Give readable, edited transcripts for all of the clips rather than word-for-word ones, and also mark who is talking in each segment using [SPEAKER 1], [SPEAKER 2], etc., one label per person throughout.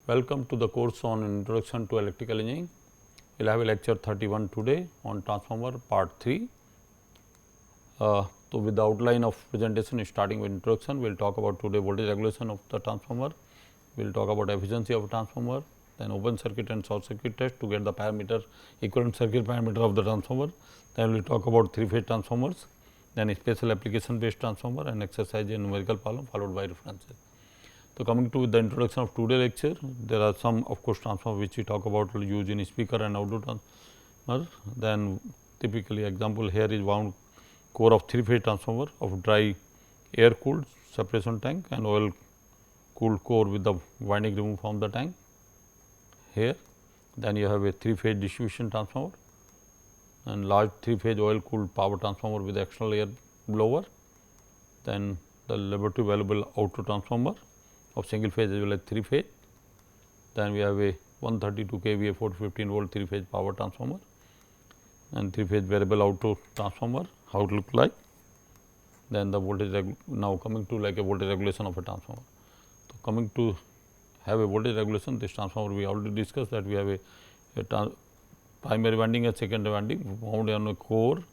[SPEAKER 1] Welcome to the course on Introduction to Electrical Engineering. We will have a lecture 31 today on transformer part 3. So, with the outline of presentation starting with introduction, we will talk about today voltage regulation of the transformer, we will talk about efficiency of transformer, then open circuit and short circuit test to get the parameter equivalent circuit parameter of the transformer, then we will talk about 3-phase transformers, then special application based transformer and exercise in numerical problem followed by references. So, coming to the introduction of today's lecture, there are some of course transformers which we talk about used in speaker and outdoor transformer. Then typically example here is wound core of 3-phase transformer of dry air cooled separation tank and oil cooled core with the winding removed from the tank here. Then you have a 3-phase distribution transformer and large 3-phase oil cooled power transformer with external air blower. Then the laboratory available auto transformer of single phase as well as 3-phase. Then we have a 132 kVA 415 volt 3-phase power transformer and 3-phase variable auto transformer, how it look like. Then the voltage now coming to like a voltage regulation of a transformer. So, coming to have a voltage regulation, this transformer we already discussed that we have a primary winding and secondary winding wound on a core,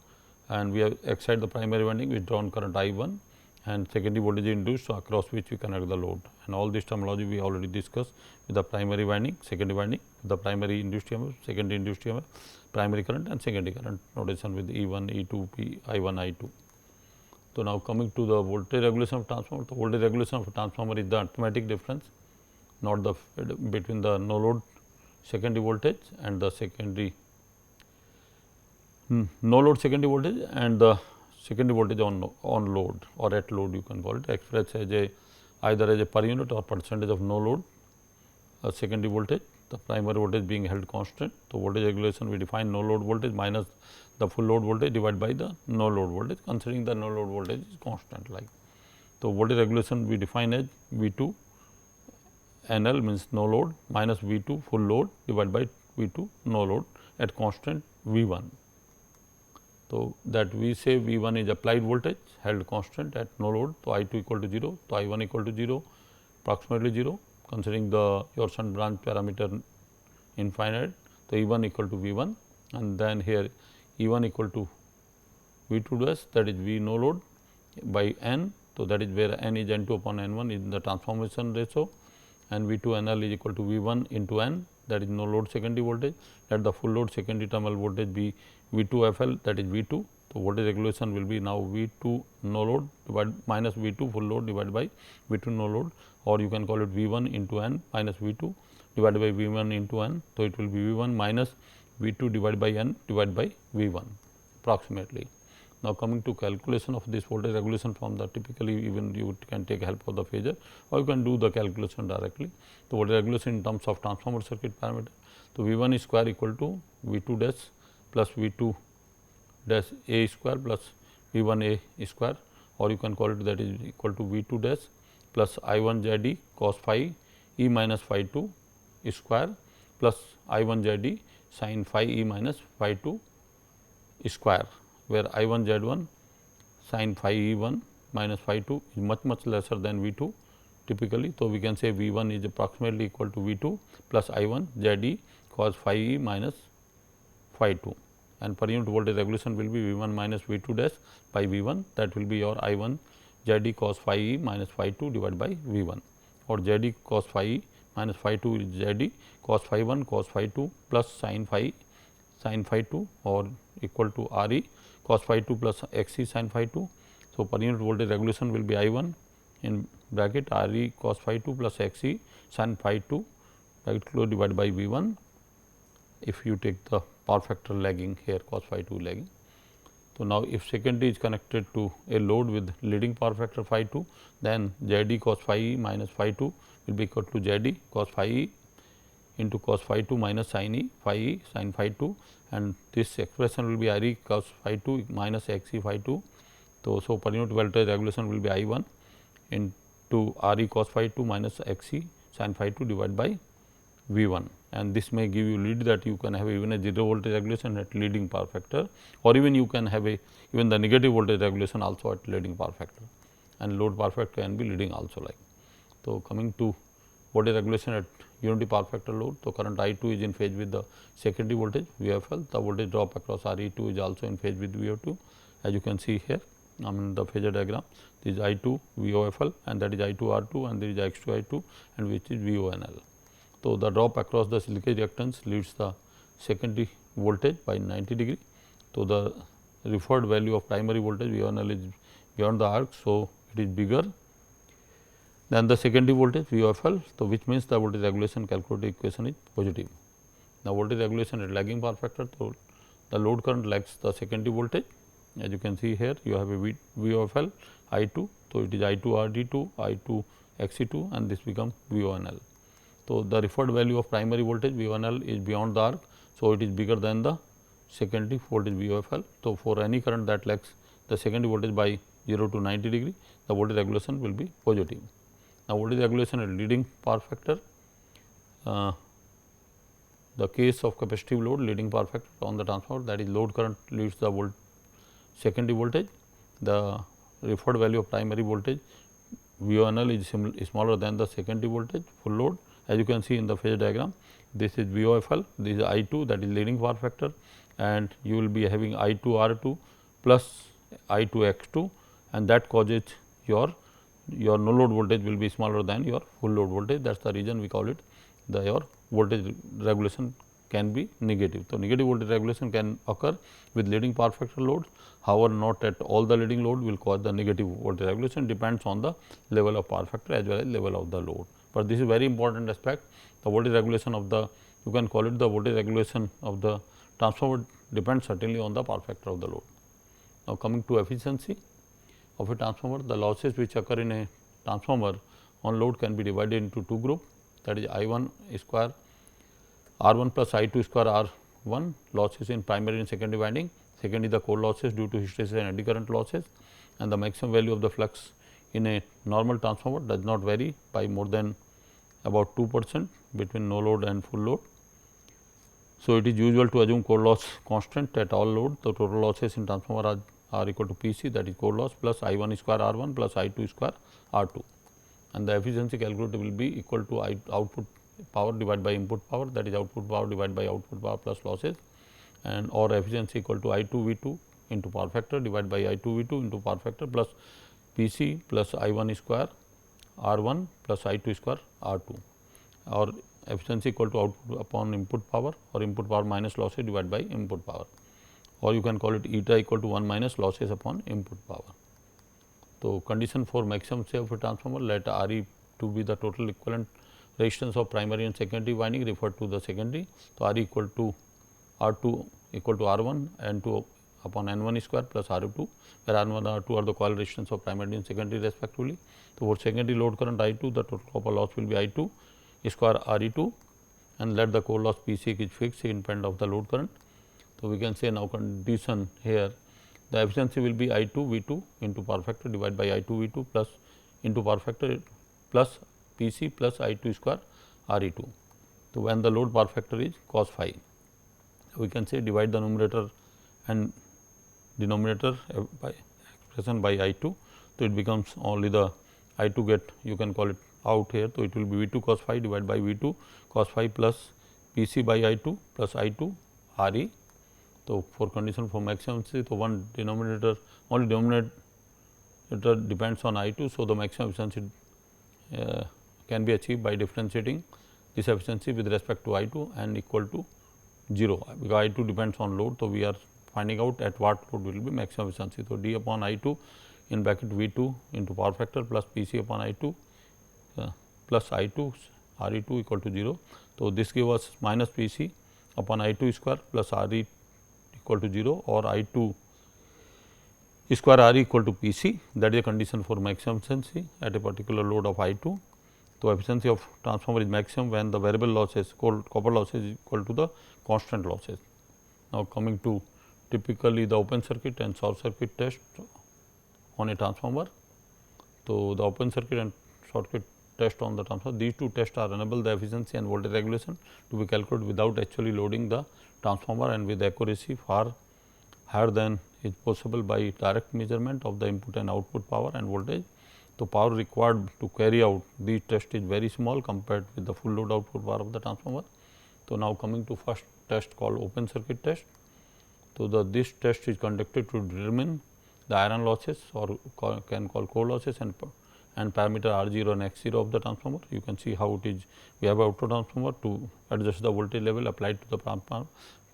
[SPEAKER 1] and we have excited the primary winding with drawn current I1 and secondary voltage induced across which we connect the load, and all this terminology we already discussed with the primary winding, secondary winding, the primary induced EMF, secondary induced EMF, primary current and secondary current notation with E1, E2, P, I1, I2. So, now coming to the voltage regulation of transformer, the voltage regulation of a transformer is the arithmetic difference, not the between the no load secondary voltage and the secondary no load secondary voltage and the secondary voltage on load or at load, you can call it, expressed as a either as a per unit or percentage of no load secondary voltage, the primary voltage being held constant. So, voltage regulation we define no load voltage minus the full load voltage divided by the no load voltage, considering the no load voltage is constant like. So, voltage regulation we define as V 2 NL means no load minus V 2 full load divided by V 2 no load at constant V 1. So, that we say V 1 is applied voltage held constant at no load. So, I 2 equal to 0. So, I 1 equal to 0 approximately 0, considering the your shunt branch parameter infinite. So, E 1 equal to V 1 and then here E 1 equal to V 2 dash, that is V no load by N. So, that is where N is N 2 upon N 1 in the transformation ratio, and V 2 N L is equal to V 1 into N, that is no load secondary voltage. Let the full load secondary terminal voltage be V 2 F L, that is V 2. So, voltage regulation will be now V 2 no load divided minus V 2 full load divided by V 2 no load, or you can call it V 1 into N minus V 2 divided by V 1 into N. So, it will be V 1 minus V 2 divided by N divided by V 1 approximately. Now, coming to calculation of this voltage regulation from the typically even you can take help of the phasor or you can do the calculation directly. The voltage regulation in terms of transformer circuit parameter. So, V 1 square equal to V 2 dash plus V 2 dash A square plus V 1 A square, or you can call it that is equal to V 2 dash plus I 1 Z D cos phi E minus phi 2 square plus I 1 Z D sin phi E minus phi 2 square, where I 1 Z 1 sin phi E 1 minus phi 2 is much lesser than V 2 typically. So, we can say V 1 is approximately equal to V 2 plus I 1 Z D cos phi E minus phi 2, and per unit voltage regulation will be V 1 minus V 2 dash by V 1, that will be your I 1 Z D cos phi E minus phi 2 divided by V 1, or Z D cos phi E minus phi 2 is Z D cos phi 1 cos phi 2 plus sin phi 2 or equal to R E cos phi 2 plus X E sin phi 2. So, per unit voltage regulation will be I 1 in bracket R E cos phi 2 plus X E sin phi 2 bracket close divided by V 1, if you take the power factor lagging here cos phi 2 lagging. So, now if secondary is connected to a load with leading power factor phi 2, then Z D cos phi E minus phi 2 will be equal to Z D cos phi E into cos phi 2 minus sin E phi E sin phi 2, and this expression will be R E cos phi 2 minus X E phi 2. So, per unit voltage regulation will be I 1 into R E cos phi 2 minus X E sin phi 2 divided by V 1, and this may give you lead that you can have even a 0 voltage regulation at leading power factor, or even you can have a even the negative voltage regulation also at leading power factor, and load power factor can be leading also like. So, coming to voltage regulation at unity power factor load. So, current I 2 is in phase with the secondary voltage VFL. The voltage drop across RE 2 is also in phase with VO2, as you can see here in the phasor diagram. This is I 2 VOFL and that is I 2 R 2 and there is X 2 I 2 and which is VONL. So, the drop across the leakage reactance leads the secondary voltage by 90 degree. So, the referred value of primary voltage VONL is beyond the arc. So, it is bigger than the secondary voltage VOFL. So, which means the voltage regulation calculated equation is positive. Now, voltage regulation at lagging power factor. So, the load current lags the secondary voltage. As you can see here, you have a VOFL I 2. So, it is I 2 R D 2, I 2 X E 2 and this becomes VONL. So, the referred value of primary voltage VONL is beyond the arc. So, it is bigger than the secondary voltage VOFL. So, for any current that lags the secondary voltage by 0 to 90 degree, the voltage regulation will be positive. Now, voltage regulation at leading power factor, the case of capacitive load leading power factor on the transformer, that is load current leads the secondary voltage. The referred value of primary voltage VONL is smaller than the secondary voltage full load. As you can see in the phasor diagram, this is VOFL, this is I 2, that is leading power factor, and you will be having I 2 R 2 plus I 2 X 2, and that causes your no load voltage will be smaller than your full load voltage. That is the reason we call it your voltage regulation can be negative. So, negative voltage regulation can occur with leading power factor loads. However, not at all the leading load will cause the negative voltage regulation, depends on the level of power factor as well as level of the load. But this is very important aspect, the voltage regulation of the, you can call it the voltage regulation of the transformer depends certainly on the power factor of the load. Now, coming to efficiency of a transformer, the losses which occur in a transformer on load can be divided into two groups, that is I 1 square R 1 plus I 2 square R 1 losses in primary and secondary winding. Second is the core losses due to hysteresis and eddy current losses, and the maximum value of the flux in a normal transformer does not vary by more than about 2% between no load and full load. So, it is usual to assume core loss constant at all load. The total losses in transformer are equal to P c, that is core loss, plus I 1 square R 1 plus I 2 square R 2, and the efficiency calculated will be equal to output power divided by input power, that is output power divided by output power plus losses, and or efficiency equal to I 2 V 2 into power factor divided by I 2 V 2 into power factor plus P c plus I 1 square R 1 plus I 2 square R 2, or efficiency equal to output upon input power or input power minus losses divided by input power, or you can call it eta equal to 1 minus losses upon input power. So, condition for maximum save of a transformer, let R e to be the total equivalent resistance of primary and secondary winding referred to the secondary. So, R equal to R 2 equal to R 1 and 2 upon N 1 square plus R 2, where R 1 and R 2 are the coil resistance of primary and secondary respectively. So, for secondary load current I 2, the total copper loss will be I 2 square R e 2, and let the core loss P c is fixed independent of the load current. So, we can say now condition here, the efficiency will be I 2 V 2 into power factor divided by I 2 V 2 plus into power factor plus P c plus I 2 square R e 2. So, when the load power factor is cos phi, we can say divide the numerator and denominator by expression by I 2. So, it becomes only the I 2 get, you can call it out here. So, it will be V 2 cos phi divided by V 2 cos phi plus P c by I 2 plus I 2 R e. So, for condition for maximum efficiency, so one denominator, only denominator depends on I 2. So, the maximum efficiency can be achieved by differentiating this efficiency with respect to I 2 and equal to 0, because I 2 depends on load. So, we are finding out at what load will be maximum efficiency. So, d upon I 2 in bracket V 2 into power factor plus P c upon I 2 plus I 2 R e 2 equal to 0. So, this gives us minus P c upon I 2 square plus R e equal to 0, or I 2 square R e equal to P c, that is a condition for maximum efficiency at a particular load of I 2. So, efficiency of transformer is maximum when the variable losses copper losses is equal to the constant losses. Now, coming to typically the open circuit and short circuit test on a transformer. So, the open circuit and short circuit test on the transformer, these two tests are enable the efficiency and voltage regulation to be calculated without actually loading the transformer and with accuracy far higher than is possible by direct measurement of the input and output power and voltage. So, power required to carry out these tests is very small compared with the full load output power of the transformer. So, now coming to first test called open circuit test. So, this test is conducted to determine the iron losses or can call core losses and parameter R 0 and X 0 of the transformer. You can see how it is. We have an auto transformer to adjust the voltage level applied to the transformer,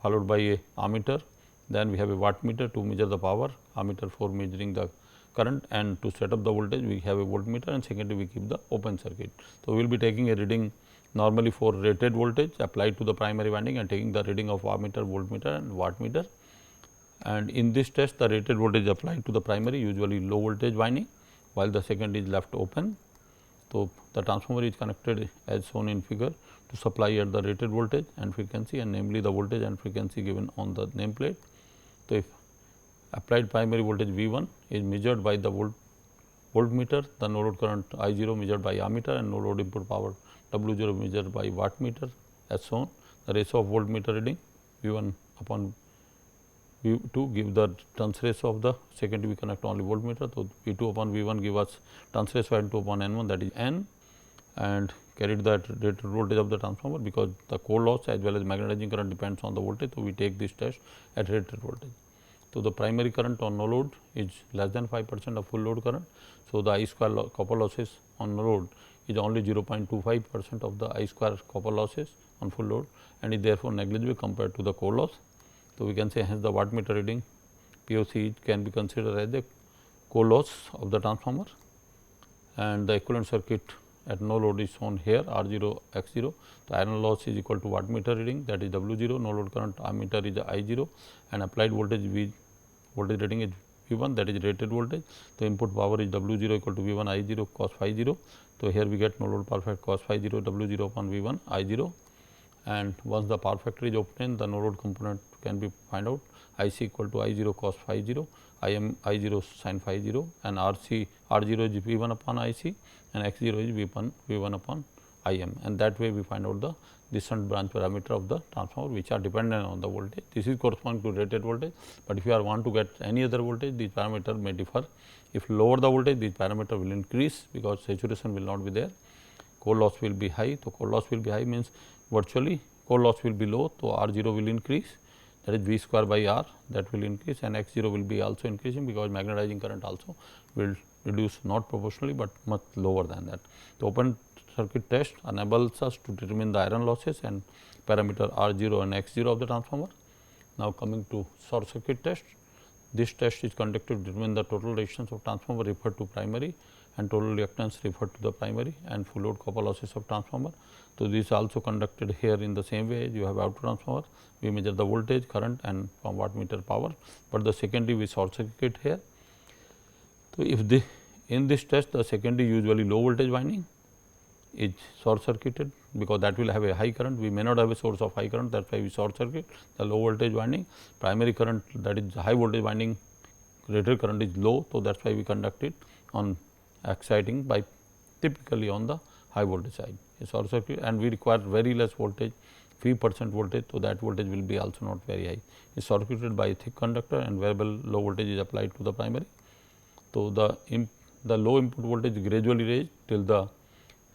[SPEAKER 1] followed by a ammeter. Then we have a wattmeter to measure the power, ammeter for measuring the current, and to set up the voltage we have a voltmeter, and secondly we keep the open circuit. So, we will be taking a reading normally for rated voltage applied to the primary winding and taking the reading of ammeter, voltmeter and wattmeter. And in this test the rated voltage applied to the primary, usually low voltage winding, while the second is left open. So, the transformer is connected as shown in figure to supply at the rated voltage and frequency, and namely the voltage and frequency given on the nameplate. So, if applied primary voltage V 1 is measured by the voltmeter, the no load current I 0 measured by ammeter, and no load input power W 0 measured by wattmeter as shown. The ratio of voltmeter reading V 1 upon V 2 give the turns ratio of the second we connect only voltmeter. So, V 2 upon V 1 give us turns ratio N 2 upon N 1, that is N, and carried that rated voltage of the transformer, because the core loss as well as magnetizing current depends on the voltage. So, we take this test at rated voltage. So, the primary current on no load is less than 5% of full load current. So, the I square copper losses on no load is only 0.25% of the I square copper losses on full load, and is therefore negligible compared to the core loss. So, we can say hence the wattmeter reading POC can be considered as the core loss of the transformer, and the equivalent circuit at no load is shown here R 0 X 0. The iron loss is equal to wattmeter reading, that is W 0, no load current ammeter is I 0, and applied voltage voltage rating is V 1, that is rated voltage. The input power is W 0 equal to V 1 I 0 cos phi 0. So, here we get no load power factor cos phi 0 W 0 upon V 1 I 0, and once the power factor is obtained, the no load component can be find out. I c equal to I 0 cos phi 0, I m I 0 sin phi 0, and R 0 is V 1 upon I c, and X 0 is V 1 upon I m, and that way we find out the distant branch parameter of the transformer, which are dependent on the voltage. This is corresponding to rated voltage, but if you are want to get any other voltage, these parameter may differ. If lower the voltage, these parameter will increase, because saturation will not be there. Core loss will be high. So, core loss will be high means virtually core loss will be low. So, R 0 will increase, that is V square by R, that will increase, and X 0 will be also increasing, because magnetizing current also will reduce not proportionally, but much lower than that. The open circuit test enables us to determine the iron losses and parameter R 0 and X 0 of the transformer. Now, coming to short circuit test. This test is conducted to determine the total resistance of transformer referred to primary and total reactance referred to the primary and full load copper losses of transformer. So, this is also conducted here in the same way. You have auto transformer, we measure the voltage, current and from wattmeter power, but the secondary we short circuit here. So, if in this test the secondary usually low voltage winding is short circuited, because that will have a high current. We may not have a source of high current, that is why we short circuit the low voltage winding. Primary current, that is high voltage winding, rated current is low. So, that is why we conduct it on exciting by typically on the high voltage side, a short circuit, and we require very less voltage, 3% voltage. So, that voltage will be also not very high. It is circuited by a thick conductor and variable low voltage is applied to the primary. So, the low input voltage gradually raised till the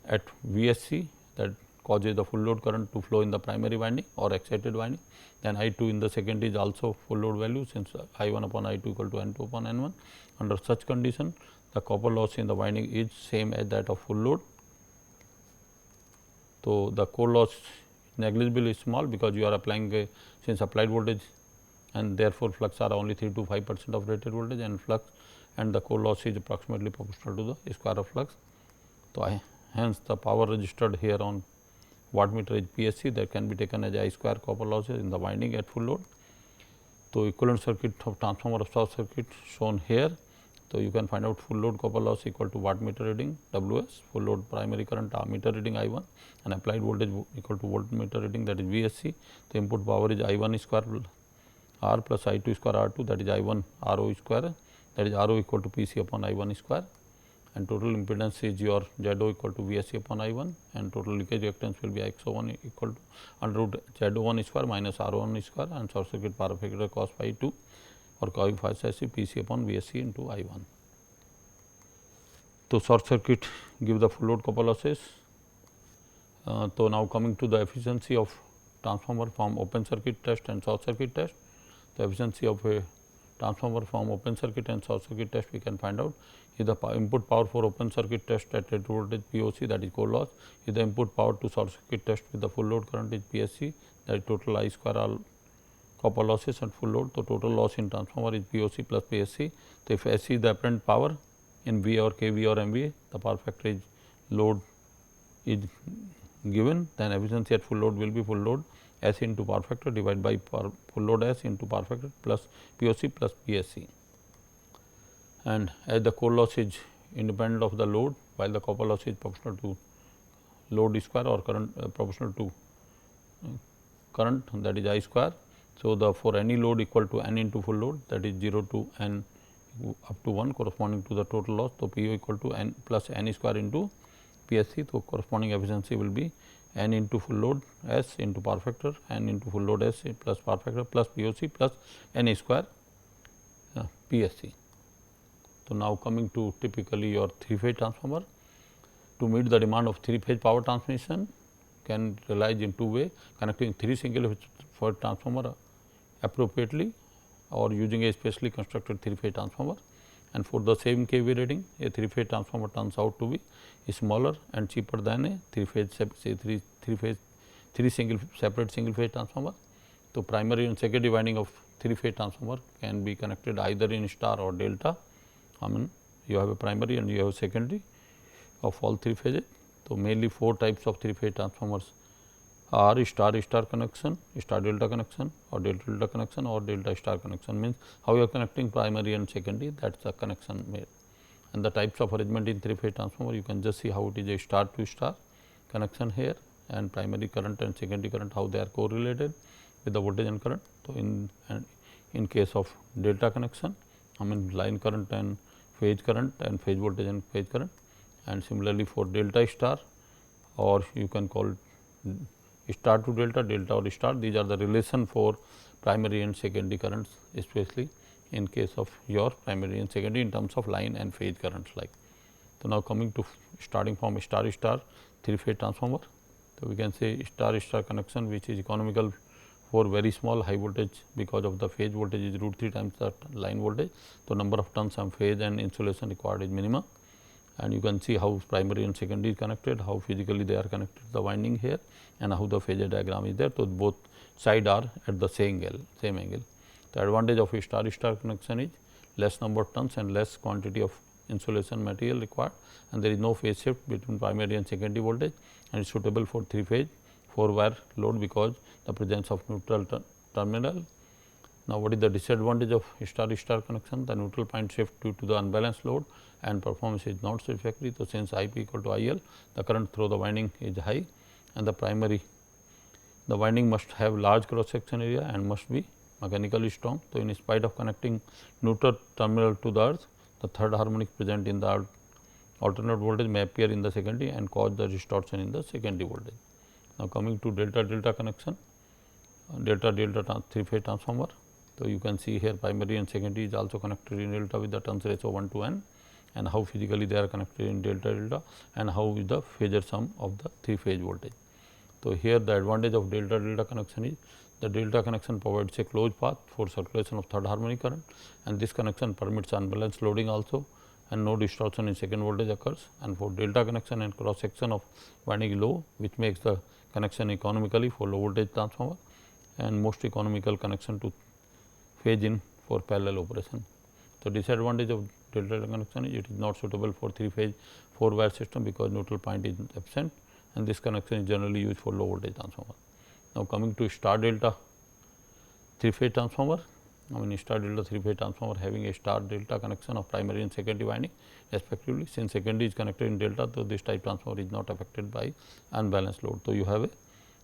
[SPEAKER 1] at VSC, that causes the full load current to flow in the primary winding or excited winding. Then I 2 in the second is also full load value, since I 1 upon I 2 equal to N 2 upon N 1. Under such condition, the copper loss in the winding is same as that of full load. So, the core loss negligible is small, because you are applying since applied voltage, and therefore, flux are only 3 to 5% of rated voltage, and flux and the core loss is approximately proportional to the square of flux. So, hence the power registered here on wattmeter is PSC, that can be taken as I square copper losses in the winding at full load. So, equivalent circuit of transformer of short circuit shown here. So, you can find out full load copper loss equal to wattmeter reading WS, full load primary current ammeter reading I 1, and applied voltage equal to voltmeter reading, that is VSC. The input power is I 1 square R plus I 2 square R 2, that is I 1 R O square, that is R O equal to P C upon I 1 square, and total impedance is your Z O equal to V S C upon I 1, and total leakage reactance will be X O 1 equal to under root Z O 1 square minus R O 1 square, and short circuit power factor cos phi 2 or cos phi C P C upon V S C into I 1. So, short circuit give the full load copper losses. So, now coming to the efficiency of transformer from open circuit test and short circuit test. The efficiency of a transformer from open circuit and short circuit test we can find out is the input power for open circuit test at rate voltage POC, that is core loss, is the input power to short circuit test with the full load current is PSC, that is total I square all copper losses and full load. So, total loss in transformer is POC plus PSC. So, if SC is the apparent power in V or kV or MVA, the power factor is load is given, then efficiency at full load will be full load S into power factor divided by full load S into power factor plus POC plus PSC. And as the core loss is independent of the load, while the copper loss is proportional to load square or current proportional to current, that is I square. So, the for any load equal to n into full load, that is 0 to n up to 1 corresponding to the total loss. So, PO equal to n plus n square into PSC. So, corresponding efficiency will be n into full load S into power factor, n into full load S plus power factor plus POC plus n square PSC. So, now coming to typically your 3-phase transformer. To meet the demand of 3-phase power transmission can realize in 2 ways: connecting 3 single phase transformer appropriately or using a specially constructed 3-phase transformer. And for the same kV rating, a 3-phase transformer turns out to be smaller and cheaper than a 3-phase separate single phase transformer. So, primary and secondary winding of 3-phase transformer can be connected either in star or delta. I mean, you have a primary and you have a secondary of all 3 phases. So, mainly 4 types of 3-phase transformers are star connection, star delta connection, or delta connection, or delta star connection. Means how you are connecting primary and secondary, that is the connection made. And the types of arrangement in 3-phase transformer, you can just see how it is a star to star connection here, and primary current and secondary current, how they are correlated with the voltage and current. So, in case of delta connection, I mean line current and phase voltage and phase current. And similarly, for delta star, or you can call it star to delta, delta or star, these are the relation for primary and secondary currents, especially in case of your primary and secondary in terms of line and phase currents like. So, now coming to starting from star 3-phase transformer. So, we can say star connection, which is economical for very small high voltage, because of the phase voltage is √3 times the line voltage. So, number of turns and phase and insulation required is minimum, and you can see how primary and secondary is connected, how physically they are connected to the winding here, and how the phasor diagram is there. So, both sides are at the same angle. The advantage of a star connection is less number of turns and less quantity of insulation material required, and there is no phase shift between primary and secondary voltage, and it is suitable for 3-phase 4-wire load because the presence of neutral terminal. Now, what is the disadvantage of star connection? The neutral point shift due to the unbalanced load and performance is not satisfactory. So, since IP equal to IL, the current through the winding is high, and the winding must have large cross section area and must be mechanically strong. So, in spite of connecting neutral terminal to the earth, the third harmonic present in the alternate voltage may appear in the secondary and cause the distortion in the secondary voltage. Now, coming to delta connection, delta 3-phase transformer. So, you can see here primary and secondary is also connected in delta with the turns ratio 1 to n, and how physically they are connected in delta, and how is the phasor sum of the 3-phase voltage. So, here the advantage of delta connection is the delta connection provides a closed path for circulation of third harmonic current, and this connection permits unbalanced loading also, and no distortion in second voltage occurs. And for delta connection and cross section of winding low, which makes the connection economically for low voltage transformer, and most economical connection to phase in for parallel operation. So, disadvantage of delta connection is it is not suitable for 3-phase 4-wire system because neutral point is absent, and this connection is generally used for low voltage transformer. Now, coming to star delta 3-phase transformer, I mean star delta 3-phase transformer having a star delta connection of primary and secondary winding respectively. Since secondary is connected in delta, so this type transformer is not affected by unbalanced load. So, you have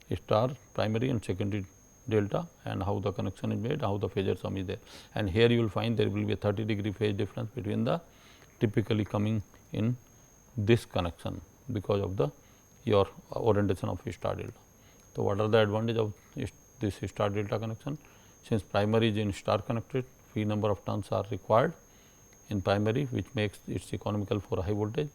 [SPEAKER 1] a star primary and secondary delta, and how the connection is made, how the phasor sum is there. And here you will find there will be a 30-degree phase difference between the typically coming in this connection because of the your orientation of star delta. So, what are the advantage of this star delta connection? Since primary is in star connected, few number of turns are required, in primary, which makes it economical for a high voltage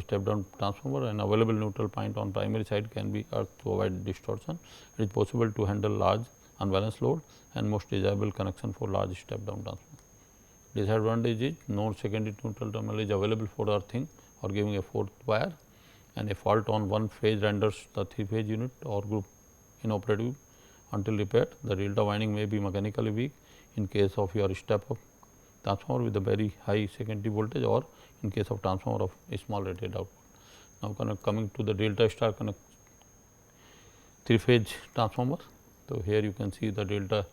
[SPEAKER 1] step down transformer. And available neutral point on primary side can be earth to avoid distortion. It is possible to handle large unbalanced load and most desirable connection for large step down transformer. Disadvantage is no secondary neutral terminal is available for earthing or giving a fourth wire, and a fault on one phase renders the 3-phase unit or group inoperative until repaired. The delta winding may be mechanically weak in case of your step up transformer with a very high secondary voltage, or in case of transformer of a small rated output. Now, coming to the delta star 3-phase transformer. So, here you can see the delta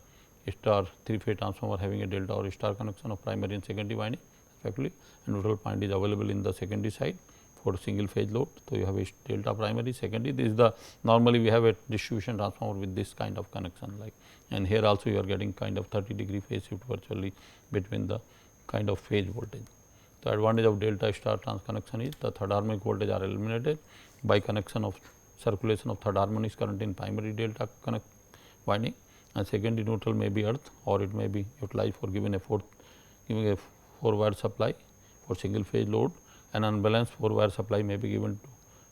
[SPEAKER 1] star 3-phase transformer having a delta or star connection of primary and secondary winding respectively, and neutral point is available in the secondary side for single phase load. So, you have a delta primary secondary. This is the normally we have a distribution transformer with this kind of connection, like, and here also you are getting kind of 30° phase shift virtually between the kind of phase voltage. The advantage of delta star trans connection is the third harmonic voltage are eliminated by connection of circulation of third harmonic current in primary delta connect winding, and secondary neutral may be earth or it may be utilized for giving a 4-wire supply for single phase load. An unbalanced 4-wire supply may be given to,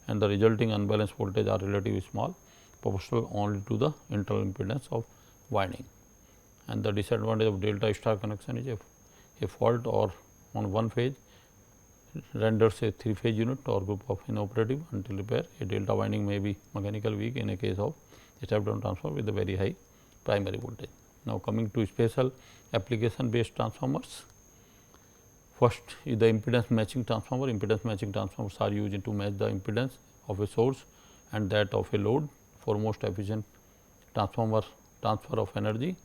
[SPEAKER 1] and the resulting unbalanced voltage are relatively small, proportional only to the internal impedance of winding. And the disadvantage of delta star connection is a fault or on one phase renders a 3-phase unit or group of inoperative until repair. A delta winding may be mechanically weak in a case of step down transformer with a very high primary voltage. Now, coming to special application based transformers. First is the impedance matching transformer. Impedance matching transformers are used to match the impedance of a source and that of a load for most efficient transformer transfer of energy.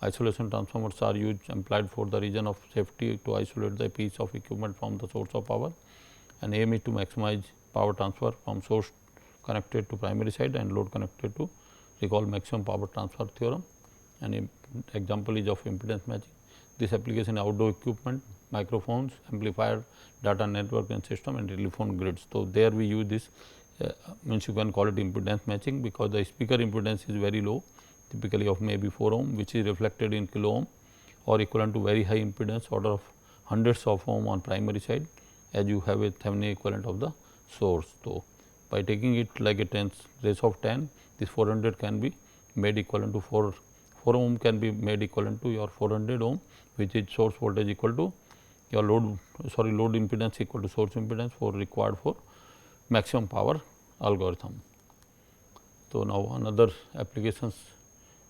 [SPEAKER 1] Isolation transformers are used employed for the reason of safety to isolate the piece of equipment from the source of power, and aim is to maximize power transfer from source connected to primary side and load connected to recall maximum power transfer theorem. And example is of impedance matching. This application outdoor equipment, microphones, amplifier, data network and system and telephone grids. So, there we use this means you can call it impedance matching, because the speaker impedance is very low, typically of maybe 4 ohm, which is reflected in kilo ohm or equivalent to very high impedance order of hundreds of ohm on primary side, as you have a Thevenin equivalent of the source. So, by taking it like a 10 raise of 10, this 400 can be made equivalent to 4 ohm can be made equivalent to your 400 ohm, which is source voltage equal to your load impedance equal to source impedance for required for maximum power algorithm. So, now another applications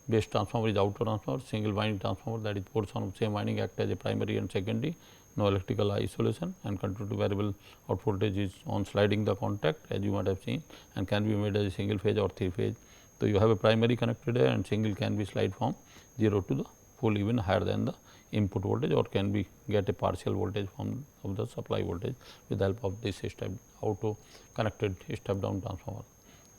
[SPEAKER 1] based transformer is auto transformer, single winding transformer, that is portion of same winding act as a primary and secondary, no electrical isolation, and control to variable output voltage is on sliding the contact, as you might have seen, and can be made as a single phase or 3-phase. So, you have a primary connected here and single can be slide from 0 to the full, even higher than the input voltage, or can be get a partial voltage from of the supply voltage with the help of this step auto connected step down transformer.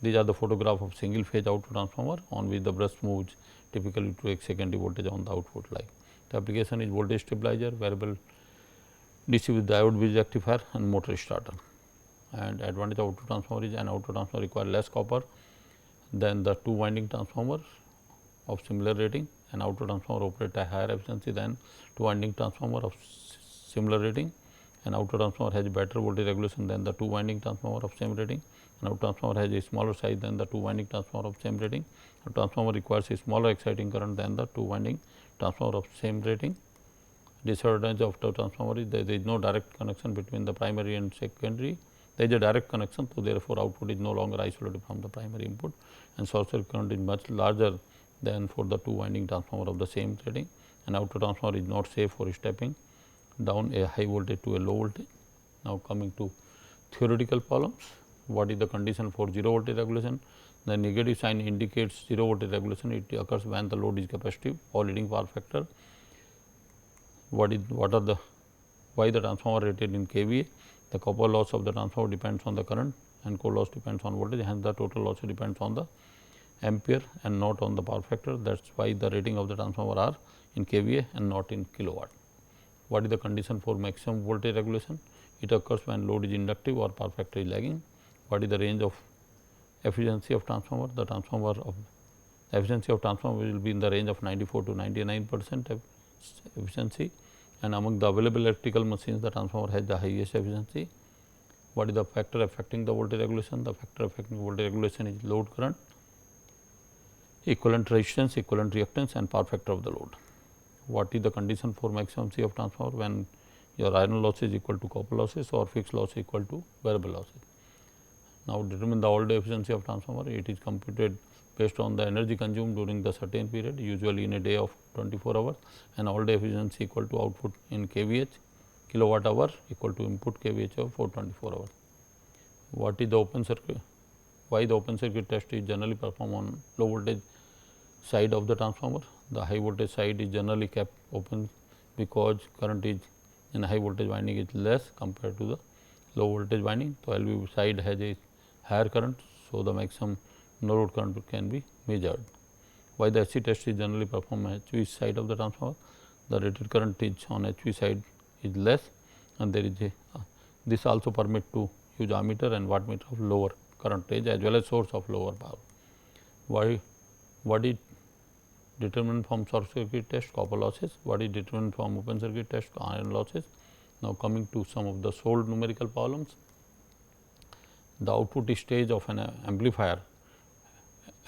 [SPEAKER 1] These are the photograph of single phase auto transformer on which the brush moves typically to a secondary voltage on the output line. The application is voltage stabilizer, variable DC with diode bridge rectifier and motor starter. And advantage of auto transformer is an auto transformer require less copper than the 2-winding transformer of similar rating. An auto transformer operate at higher efficiency than 2-winding transformer of similar rating. An auto transformer has better voltage regulation than the 2-winding transformer of same rating. An auto transformer has a smaller size than the 2-winding transformer of same rating. A transformer requires a smaller exciting current than the 2-winding transformer of same rating. Disadvantage of the transformer is there is no direct connection between the primary and secondary. There is a direct connection, so therefore, output is no longer isolated from the primary input, and short circuit current is much larger than for the 2-winding transformer of the same rating. An auto transformer is not safe for stepping down a high voltage to a low voltage. Now, coming to theoretical problems. What is the condition for 0 voltage regulation? The negative sign indicates 0 voltage regulation. It occurs when the load is capacitive or leading power factor. Why the transformer rated in kVA? The copper loss of the transformer depends on the current and core loss depends on voltage, hence the total loss depends on the ampere and not on the power factor. That is why the rating of the transformer are in kVA and not in kilowatt. What is the condition for maximum voltage regulation? It occurs when load is inductive or power factor is lagging. What is the range of efficiency of transformer? The efficiency of transformer will be in the range of 94 to 99% efficiency, and among the available electrical machines the transformer has the highest efficiency. What is the factor affecting the voltage regulation? The factor affecting voltage regulation is load current, equivalent resistance, equivalent reactance and power factor of the load. What is the condition for maximum C of transformer? When your iron loss is equal to copper losses or fixed loss equal to variable losses. Now, determine the all day efficiency of transformer. It is computed based on the energy consumed during the certain period, usually in a day of 24 hours, and all day efficiency equal to output in kVh, kilowatt hour equal to input kVh of for 24 hours. What is the open circuit? Why the open circuit test is generally performed on low voltage side of the transformer? The high voltage side is generally kept open because current is in high voltage winding is less compared to the low voltage winding. So, LV side has a higher current. So, the maximum no load current can be measured. Why the HC test is generally performed on HV side of the transformer? The rated current is on HV side is less, and there is a this also permit to use ammeter and wattmeter of lower current range as well as source of lower power. Why? What is determined from short circuit test? Copper losses. What is determined from open circuit test? Iron losses. Now, coming to some of the solved numerical problems. The output stage of an amplifier,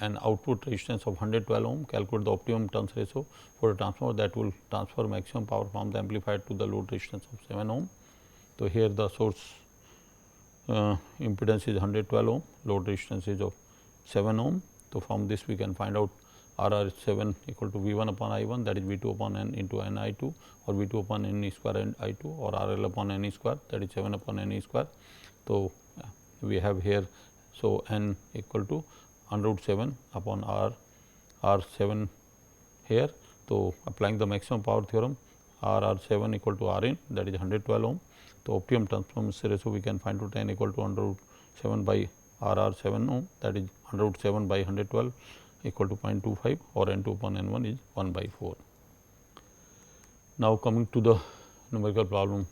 [SPEAKER 1] an output resistance of 112 ohm, calculate the optimum turns ratio for a transformer that will transfer maximum power from the amplifier to the load resistance of 7 ohm. So, here the source impedance is 112 ohm, load resistance is of 7 ohm. So, from this we can find out RR is 7 equal to V 1 upon I 1, that is V 2 upon N into N I 2, or V 2 upon N E square and I 2, or RL upon N E square, that is 7 upon N E square. So, we have here, so N equal to under root 7 upon R 7 here. So, applying the maximum power theorem, R 7 equal to R in, that is 112 ohm. So, optimum transformation ratio we can find to 10 equal to under root 7 by R 7 ohm, that is under root 7 by 112 equal to 0.25, or N 2 upon N 1 is 1 by 4. Now, coming to the numerical problem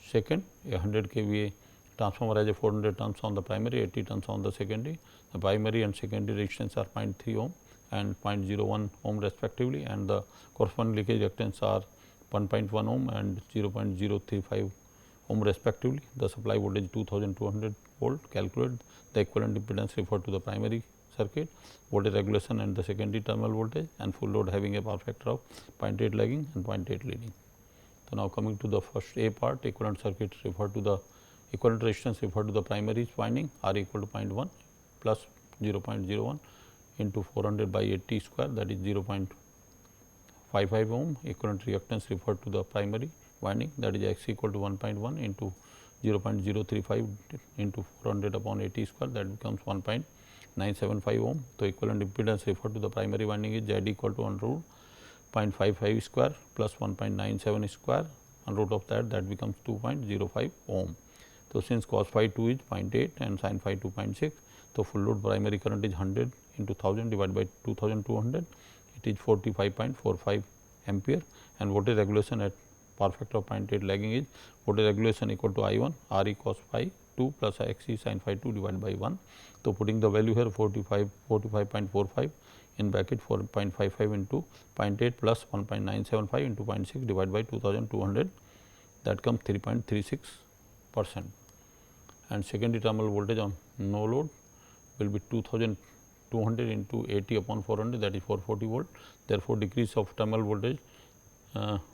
[SPEAKER 1] second, a 100 kVA transformer has a 400 turns on the primary, 80 turns on the secondary. The primary and secondary resistance are 0.3 ohm and 0.01 ohm respectively, and the corresponding leakage reactance are 1.1 ohm and 0.035 ohm respectively. The supply voltage 2200 volt. Calculate the equivalent impedance referred to the primary circuit, voltage regulation and the secondary terminal voltage, and full load having a power factor of 0.8 lagging and 0.8 leading. So, now coming to the first A part, equivalent circuit referred to the equivalent resistance referred to the primary winding, R equal to 0.1 plus 0.01 into 400 by 80 square, that is 0.55 ohm. Equivalent reactance referred to the primary winding, that is X equal to 1.1 into 0.035 into 400 upon 80 square, that becomes 1.975 ohm. So, equivalent impedance referred to the primary winding is Z equal to under root 0.55 square plus 1.97 square, under root of that becomes 2.05 ohm. So, since cos phi 2 is 0.8 and sin phi 2 0.6, so full load primary current is 100 into 1000 divided by 2200, it is 45.45 ampere, and voltage regulation at power factor of 0.8 lagging is voltage regulation equal to I 1 R E cos phi 2 plus X E sin phi 2 divided by 1. So, putting the value here 45.45 in bracket 4.55 into 0.8 plus 1.975 into 0.6 divided by 2200, that comes 3.36%. And secondary terminal voltage on no load will be 2200 into 80 upon 400, that is 440 volt. Therefore, decrease of terminal voltage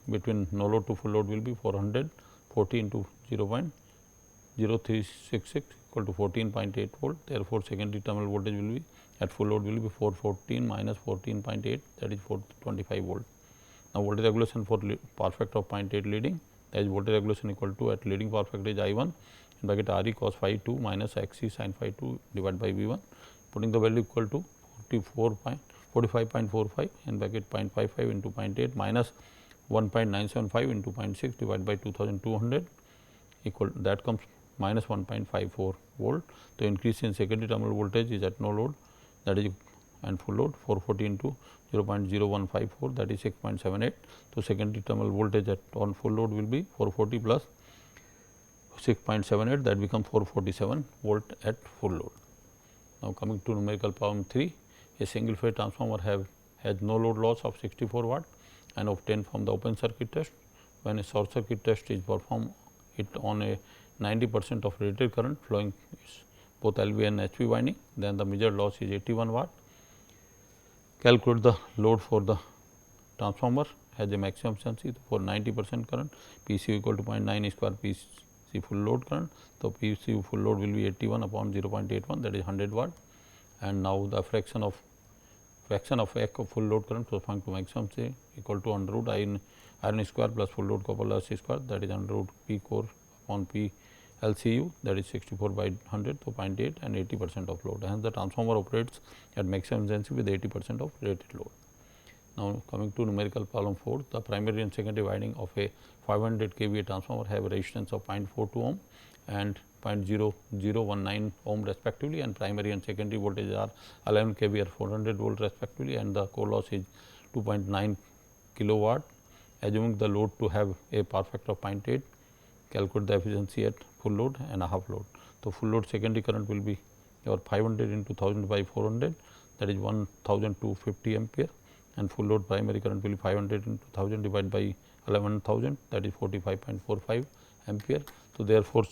[SPEAKER 1] between no load to full load will be 440 into 0.0366 equal to 14.8 volt. Therefore, secondary terminal voltage will be at full load will be 414 minus 14.8, that is 425 volt. Now, voltage regulation for power factor of 0.8 leading, that is voltage regulation equal to at leading power factor is I 1 in bracket R E cos phi 2 minus X E sin phi 2 divided by V 1, putting the value equal to 45.45 in bracket 0.55 into 0.8 minus 1.975 into 0.6 divided by 2200 equal, that comes minus 1.54 volt. The increase in secondary terminal voltage is at no load, that is and full load 440 into 0.0154, that is 6.78. So, secondary terminal voltage at on full load will be 440 plus 6.78, that becomes 447 volt at full load. Now, coming to numerical problem 3, a single phase transformer has no load loss of 64 watt and obtained from the open circuit test. When a short circuit test is performed it on a 90% of rated current flowing both LV and HV winding, then the measured loss is 81 watt. Calculate the load for the transformer has a maximum efficiency for 90% current, PC equal to 0.9 square PC full load current. So, PC full load will be 81 upon 0.81, that is 100 watt, and now the fraction of F of full load current corresponding to maximum say equal to under root iron square plus full load copper loss square, that is under root P core upon P LCU, that is 64 by 100, so 0.8 and 80% of load. Hence, the transformer operates at maximum efficiency with 80% of rated load. Now, coming to numerical problem 4, the primary and secondary winding of a 500 kVA transformer have a resistance of 0.42 ohm and 0.0019 ohm respectively, and primary and secondary voltage are 11 kV or 400 volt respectively, and the core loss is 2.9 kilowatt. Assuming the load to have a power factor of 0.8, calculate the efficiency at full load and a half load. So, full load secondary current will be your 500 into 1000 by 400, that is 1250 ampere, and full load primary current will be 500 into 1000 divided by 11,000, that is 45.45 ampere. So, therefore,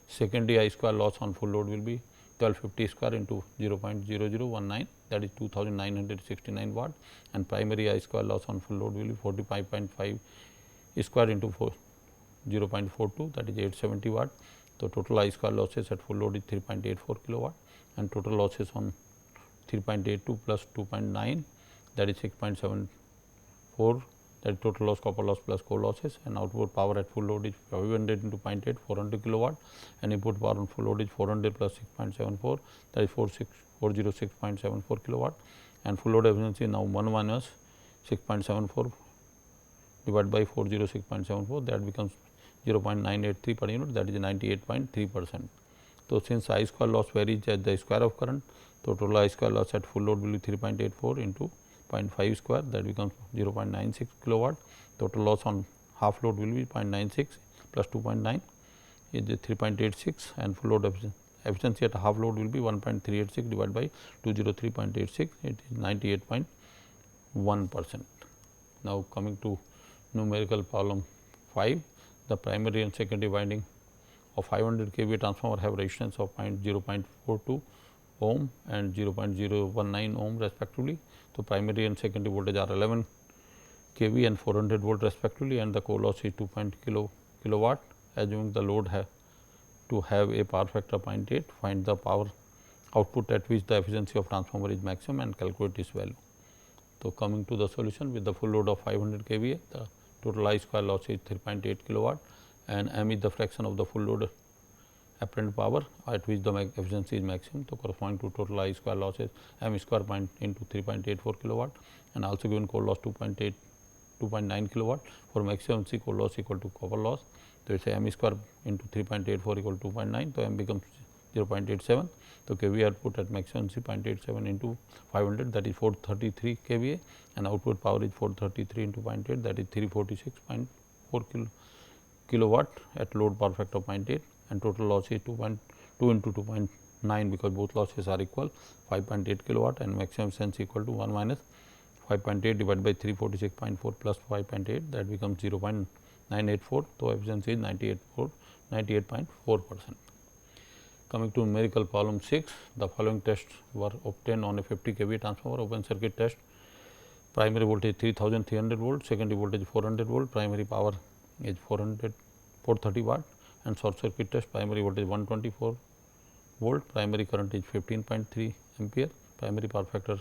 [SPEAKER 1] secondary I square loss on full load will be 1250 square into 0.0019, that is 2969 watt, and primary I square loss on full load will be 45.5 square into 0.42, that is 870 watt. So, total I square losses at full load is 3.84 kilowatt, and total losses on 3.82 plus 2.9, that is 6.74, that is total loss copper loss plus core losses, and output power at full load is 500 into 0.8 400 kilowatt, and input power on full load is 400 plus 6.74, that is 406.74 kilowatt, and full load efficiency now 1 minus 6.74 divided by 406.74, that becomes 0.983 per unit, that is 98.3%. So, since I square loss varies as the square of current, so total I square loss at full load will be 3.84 into 0.5 square, that becomes 0.96 kilowatt. Total loss on half load will be 0.96 plus 2.9 is 3.86, and full load efficiency at half load will be 1.386 divided by 203.86, it is 98.1%. Now, coming to numerical problem 5, the primary and secondary winding of 500 kVA transformer have resistance of 0.42 ohm and 0.019 ohm respectively. So, primary and secondary voltage are 11 kV and 400 volt respectively, and the core loss is 2 kilowatt. Assuming the load to have a power factor of 0.8, find the power output at which the efficiency of transformer is maximum and calculate this value. So, coming to the solution, with the full load of 500 kVA, the total I square loss is 3.8 kilowatt, and M is the fraction of the full load apparent power at which the efficiency is maximum. So, corresponding to total I square losses M square into 3.84 kilowatt, and also given core loss 2.9 kilowatt. For maximum efficiency, core loss equal to copper loss. So, it is M square into 3.84 equal to 2.9. So, M becomes 0.87. So, kVA output at maximum efficiency 0.87 into 500, that is 433 kVA, and output power is 433 into 0.8, that is 346.4 kilowatt at load power factor of 0.8, and total loss is 2.2 into 2.9, because both losses are equal, 5.8 kilowatt, and maximum efficiency equal to 1 minus 5.8 divided by 346.4 plus 5.8, that becomes 0.984. So, efficiency is 98.4%. Coming to numerical problem 6, the following tests were obtained on a 50 kVA transformer. Open circuit test: primary voltage 3300 volt, secondary voltage 400 volt, primary power is 430 watt, and short circuit test: primary voltage 124 volt, primary current is 15.3 ampere, primary power factor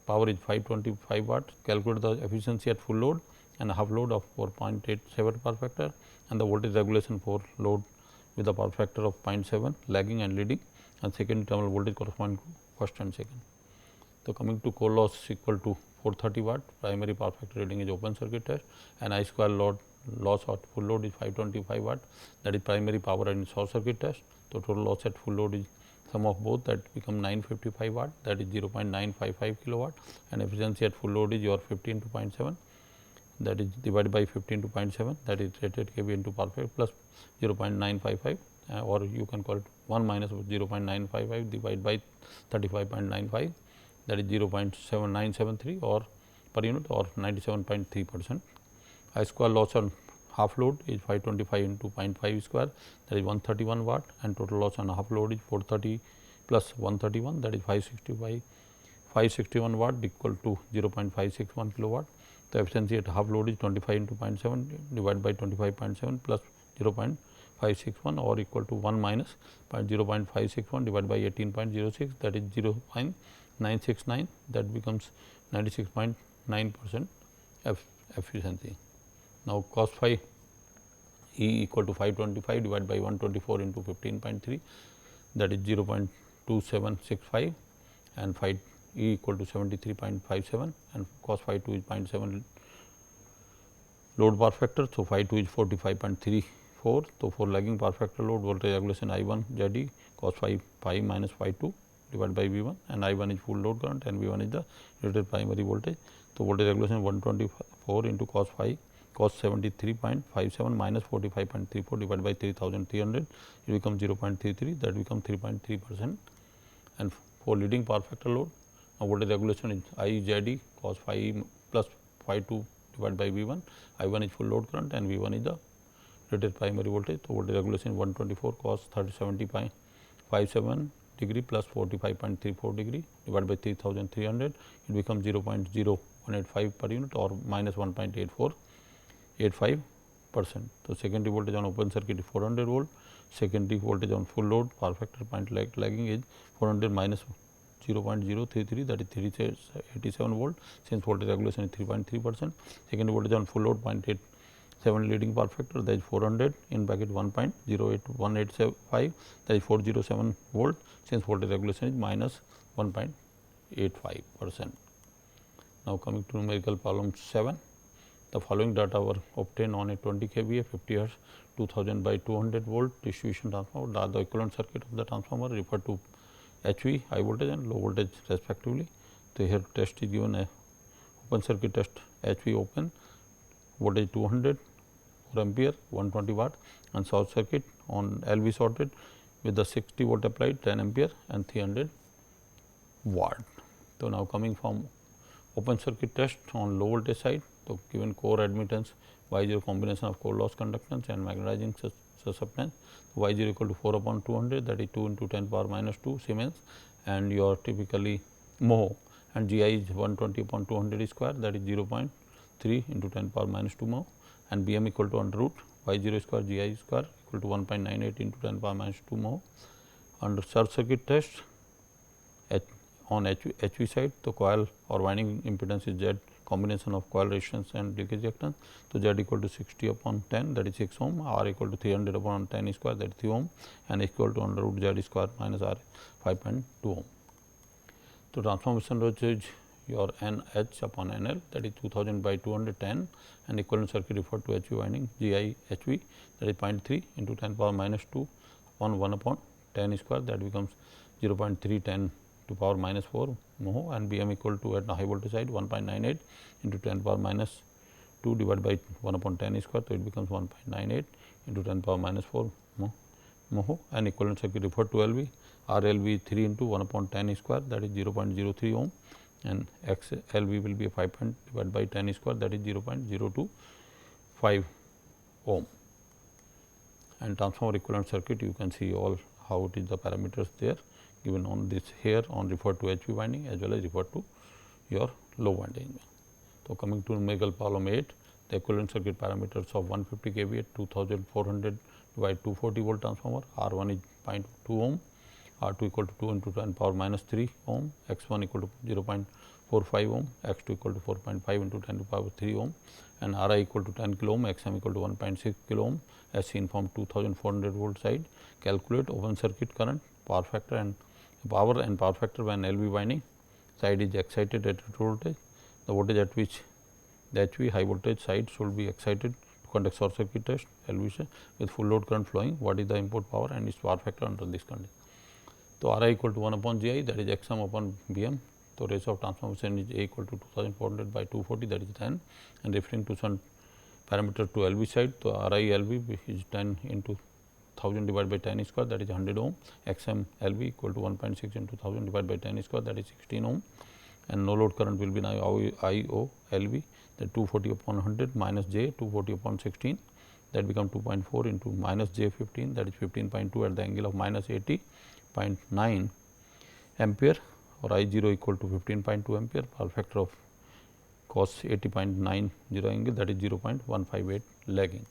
[SPEAKER 1] power is 525 watt. Calculate the efficiency at full load and half load of 4.87 power factor, and the voltage regulation for load with the power factor of 0.7 lagging and leading, and secondary terminal voltage corresponding to first and second. So, coming to core loss equal to 430 watt, primary power factor reading is open circuit test, and I square loss at full load is 525 watt, that is primary power and short circuit test. So, total loss at full load is sum of both, that become 955 watt, that is 0.955 kilowatt, and efficiency at full load is your 15 to 0.7, that is divided by 15 to 0.7, that is rated kV into power factor plus 0.955, or you can call it 1 minus 0.955 divided by 35.95, that is 0.7973, or per unit or 97.3%. I square loss on half load is 525 into 0.5 square, that is 131 watt, and total loss on half load is 430 plus 131, that is 561 watt equal to 0.561 kilowatt. The efficiency at half load is 25 into 0.7 divided by 25.7 plus 0.561 or equal to 1 minus 0.561 divided by 18.06, that is 0.969, that becomes 96.9% efficiency. Now, cos phi E equal to 525 divided by 124 into 15.3, that is 0.2765, and phi E equal to 73.57, and cos phi 2 is 0.7 load power factor. So, phi 2 is 45.34. So, for lagging power factor load, voltage regulation I 1 Z E cos phi minus phi 2 divided by V 1, and I 1 is full load current and V 1 is the rated primary voltage. So, voltage regulation 124 into cos phi cos 73.57 minus 45.34 divided by 3300, it becomes 0.33, that becomes 3.3%. And for leading power factor load, voltage regulation is I Z E cos phi plus phi 2 divided by V 1, I 1 is full load current and V 1 is the rated primary voltage. So, voltage regulation 124 cos 70.57 degree plus 45.34 degree divided by 3300, it becomes 0.0185 per unit or minus 1.85%. So, secondary voltage on open circuit is 400 volt, secondary voltage on full load power factor point lagging is 400 minus 0.033, that is 387 volt, since voltage regulation is 3.3%. Secondary voltage on full load 0.87 leading power factor, that is 400 in bracket 1.08185, that is 407 volt, since voltage regulation is minus 1.85%. Now, coming to numerical problem 7. The following data were obtained on a 20 kVA 50 hertz 2000 by 200 volt distribution transformer. The equivalent circuit of the transformer referred to HV, high voltage and low voltage respectively. So, here test is given a open circuit test HV open, voltage 200 4 ampere 120 watt, and short circuit on LV shorted with the 60 volt applied 10 ampere and 300 watt. So, now coming from open circuit test on low voltage side. So, given core admittance Y0 combination of core loss conductance and magnetizing susceptance, Y0 equal to 4 upon 200, that is 2 into 10 power minus 2 Siemens, and your typically mho, and GI is 120 upon 200 square, that is 0.3 into 10 power minus 2 mho, and BM equal to under root Y0 square GI square equal to 1.98 into 10 power minus 2 mho. Under short circuit test on HV side, the coil or winding impedance is Z combination of coil resistance and leakage reactance. So, Z equal to 60 upon 10, that is 6 ohm, R equal to 300 upon 10 square, that is 3 ohm, and equal to under root Z square minus R 5.2 ohm. So, transformation voltage your NH upon NL, that is 2000 by 210, and equivalent circuit referred to HV winding GI HV, that is 0.3 into 10 power minus 2 upon 1 upon 10 square, that becomes 0.310 to power minus 4 mho, and BM equal to at the high voltage side 1.98 into 10 power minus 2 divided by 1 upon 10 square. So, it becomes 1.98 into 10 power minus 4 mho, and equivalent circuit referred to LV, RLV 3 into 1 upon 10 square, that is 0.03 ohm, and XLV will be 5 divided by 10 square, that is 0.025 ohm. And transformer equivalent circuit, you can see all how it is the parameters there given on this here on referred to HV winding as well as referred to your low winding. So, coming to numerical problem 8, the equivalent circuit parameters of 150 kVA 2400 by 240 volt transformer, R1 is 0.2 ohm, R2 equal to 2 into 10 power minus 3 ohm, X1 equal to 0.45 ohm, X2 equal to 4.5 into 10 to the power 3 ohm, and Ri equal to 10 kilo ohm, Xm equal to 1.6 kilo ohm as seen from 2400 volt side. Calculate open circuit current, power factor and power factor when LV winding side is excited at voltage. The voltage at which the HV high voltage side should be excited to conduct short circuit test LV with full load current flowing. What is the input power and its power factor under this condition? So, Ri equal to 1 upon GI, that is Xm upon Bm. So, ratio of transformation is A equal to 2400 by 240, that is 10, and referring to some parameter to LV side. So, Ri LV is 10 into 1000 divided by 10 square, that is 100 ohm, Xm LV equal to 1.6 into 1000 divided by 10 square, that is 16 ohm, and no load current will be now IO LV, that 240 upon 100 minus J 240 upon 16, that become 2.4 into minus J 15, that is 15.2 at the angle of minus 80.9 ampere, or I 0 equal to 15.2 ampere, power factor of cos 80.90 angle, that is 0.158 lagging.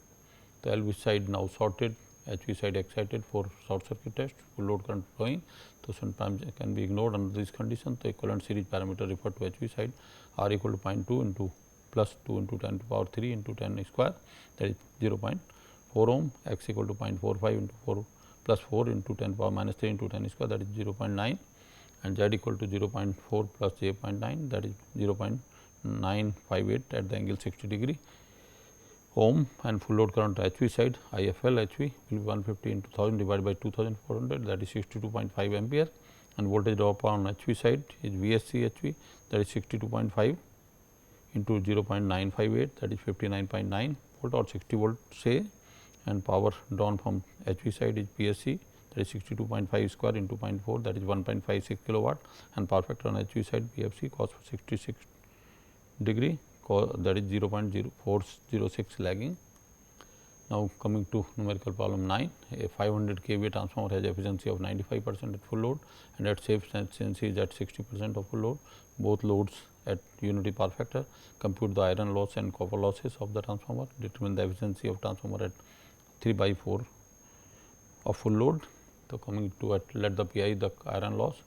[SPEAKER 1] The LV side now shorted, HV side excited for short circuit test, full load current flowing. So, sometimes can be ignored under this condition. The equivalent series parameter referred to HV side R equal to 0.2 into plus 2 into 10 to the power 3 into 10 square, that is 0.4 ohm, X equal to 0.45 into 4 plus 4 into 10 power minus 3 into 10 square, that is 0.9, and Z equal to 0.4 plus J 0.9, that is 0.958 at the angle 60 degree ohm, and full load current HV side IFL HV will be 150 into 1000 divided by 2400, that is 62.5 ampere, and voltage drop on HV side is VSC HV, that is 62.5 into 0.958, that is 59.9 volt or 60 volt say, and power drawn from HV side is PSC, that is 62.5 square into 0.4, that is 1.56 kilowatt, and power factor on HV side PFC cos 66 degree, that is 0.0406 lagging. Now, coming to numerical problem 9, a 500 kVA transformer has efficiency of 95% at full load and at safe efficiency is at 60% of full load, both loads at unity power factor. Compute the iron loss and copper losses of the transformer, determine the efficiency of transformer at 3/4 of full load. So, coming to let the Pi the iron loss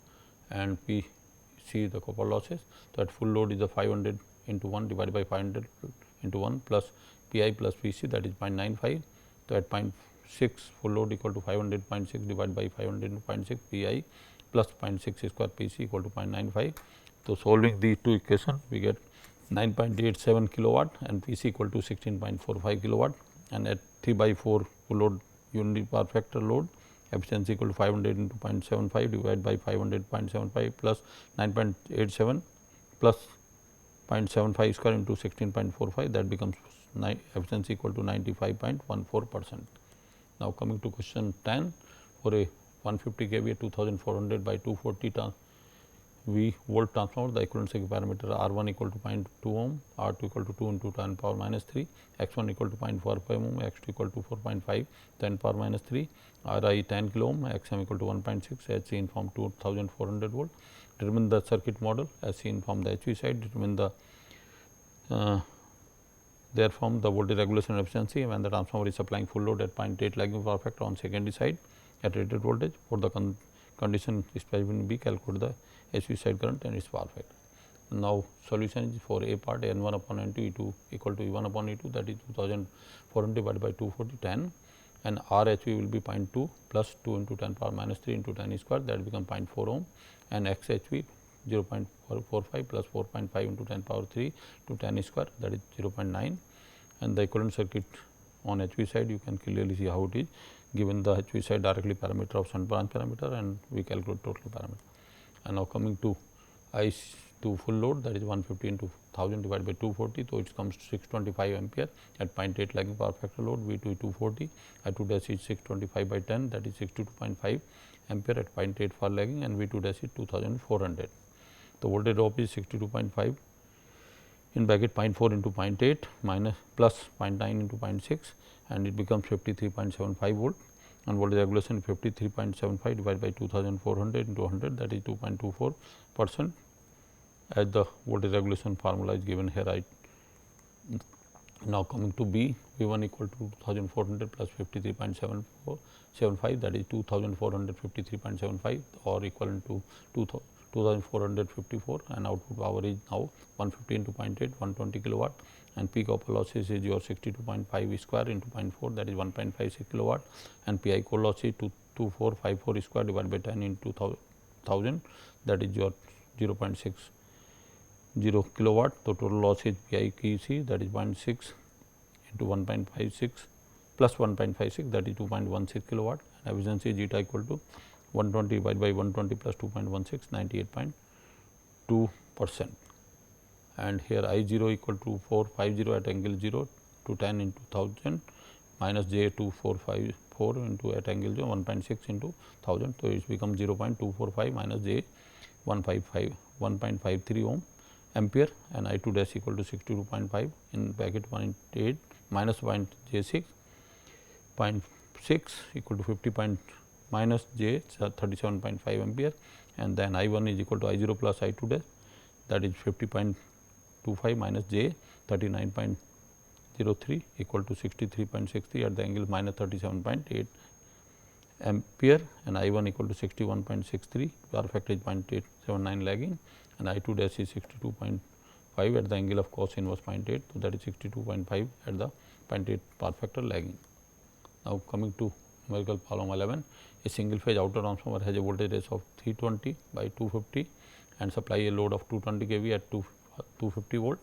[SPEAKER 1] and Pc the copper losses. So, at full load is the 500 into 1 divided by 500 into 1 plus Pi plus Pc, that is 0.95. So, at 0.6 full load equal to 500.6 divided by 500 into 0.6 Pi plus 0.6 square Pc equal to 0.95. So, solving these two equations we get 9.87 kilowatt and Pc equal to 16.45 kilowatt, and at 3/4 full load unity power factor load efficiency equal to 500 into 0.75 divided by 500.75 plus 9.87 plus 0.75 square into 16.45, that becomes efficiency equal to 95.14%. Now, coming to question 10, for a 150 kVA 2400 by 240 V volt transformer, the equivalent circuit parameter R1 equal to 0.2 ohm, R2 equal to 2 into 10 power minus 3, X1 equal to 0.45 ohm, X2 equal to 4.5 10 power minus 3, Ri 10 kilo ohm, Xm equal to 1.6 as seen from 2400 volt. Determine the circuit model as seen from the HV side, determine the therefrom the voltage regulation efficiency when the transformer is supplying full load at 0.8 lagging power factor on secondary side at rated voltage. For the condition specified in B, calculate the HV side current and its power factor. Now, solution is for A part N1 upon N2 E2 equal to E1 upon E2, that is 2400 divided by 240 10, and RHV will be 0.2 plus 2 into 10 power minus 3 into 10 square, that become 0.4 ohm, and XHV 0.45 plus 4.5 into 10 power 3 to 10 square, that is 0.9, and the equivalent circuit on HV side you can clearly see how it is given the HV side directly parameter of shunt branch parameter, and we calculate total parameter. And now, coming to I to full load, that is 150 into 1000 divided by 240. So, it comes to 625 ampere at 0.8 lagging power factor load, V2 is 240, I2 dash is 625 by 10, that is 62.5 ampere at 0.8 for lagging, and V2 dash is 2400. The voltage drop is 62.5 in bracket 0.4 into 0.8 minus plus 0.9 into 0.6, and it becomes 53.75 volt, and voltage regulation 53.75 divided by 2400 into 100, that is 2.24%, as the voltage regulation formula is given here. Right. Now, coming to B, V1 equal to 2400 plus 53.75, that is 2453.75 or equivalent to 2454, and output power is now 150 into 0.8 120 kilowatt, and peak copper losses is your 62.5 square into 0.4, that is 1.56 kilowatt, and Pi core loss is 2454 square divided by 10 into 1000, that is your 0.60 kilowatt. So, total loss is PIQC, that is 0.6 into 1.56 plus 1.56, that is 2.16 kilowatt, and efficiency is eta equal to 120 divided by 120 plus 2.16, 98.2%. And here I 0 equal to 450 at angle 0 to 10 into 1000 minus J 2454 into at angle 0 1.6 into 1000. So, it becomes 0.245 minus J 1.53 ohm ampere, and I 2 dash equal to 62.5 in bracket 0.8 minus 0.j6 0.6 equal to 50 minus j 37.5 ampere, and then I 1 is equal to I 0 plus I 2 dash, that is 50.25 minus j 39.03 equal to 63.63 at the angle minus 37.8 ampere, and I 1 equal to 61.63, power factor is 0.879 lagging, and I 2 dash is 62.5 at the angle of cos inverse 0.8. So, that is 62.5 at the 0.8 power factor lagging. Now, coming to numerical problem 11, a single phase auto transformer has a voltage ratio of 320 by 250 and supply a load of 220 kV at 250 volt,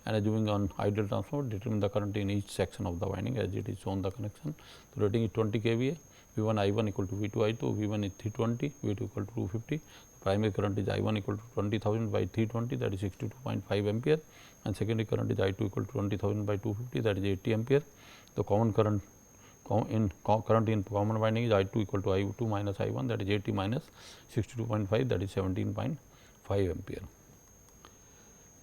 [SPEAKER 1] and assuming on ideal transformer, determine the current in each section of the winding as it is shown the connection. So, rating is 20 kVA, V 1 I 1 equal to V 2 I 2, V 1 is 320, V 2 equal to 250. Primary current is I 1 equal to 20,000 by 320, that is 62.5 ampere, and secondary current is I 2 equal to 20,000 by 250, that is 80 ampere. The common current in common winding is I 2 equal to I 2 minus I 1, that is 80 minus 62.5, that is 17.5 ampere.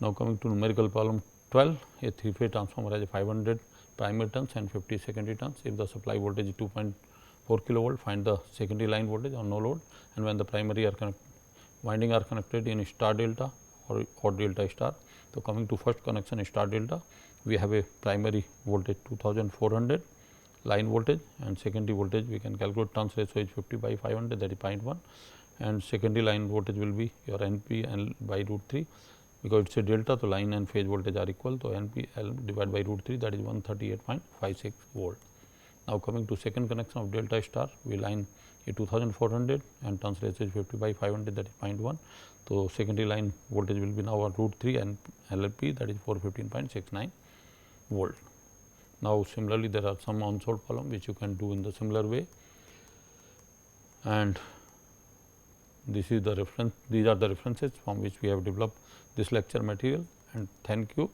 [SPEAKER 1] Now, coming to numerical problem 12, a 3-phase transformer has a 500 primary turns and 50 secondary turns. If the supply voltage is 2.4 kilovolt, find the secondary line voltage on no load, and when the primary winding are connected in star delta or delta star. So, coming to first connection star delta, we have a primary voltage 2400 line voltage, and secondary voltage we can calculate turns ratio is 50 by 500, that is 0.1, and secondary line voltage will be your NP L by root 3, because it is a delta. So, line and phase voltage are equal. So, NP L divided by root 3, that is 138.56 volt. Now, coming to second connection of delta star, we line a 2400 and turns ratio is 50 by 500, that is 0.1. So, secondary line voltage will be now root 3 and LP, that is 415.69 volt. Now, similarly, there are some unsolved problem which you can do in the similar way, and this is the reference. These are the references from which we have developed this lecture material, and thank you.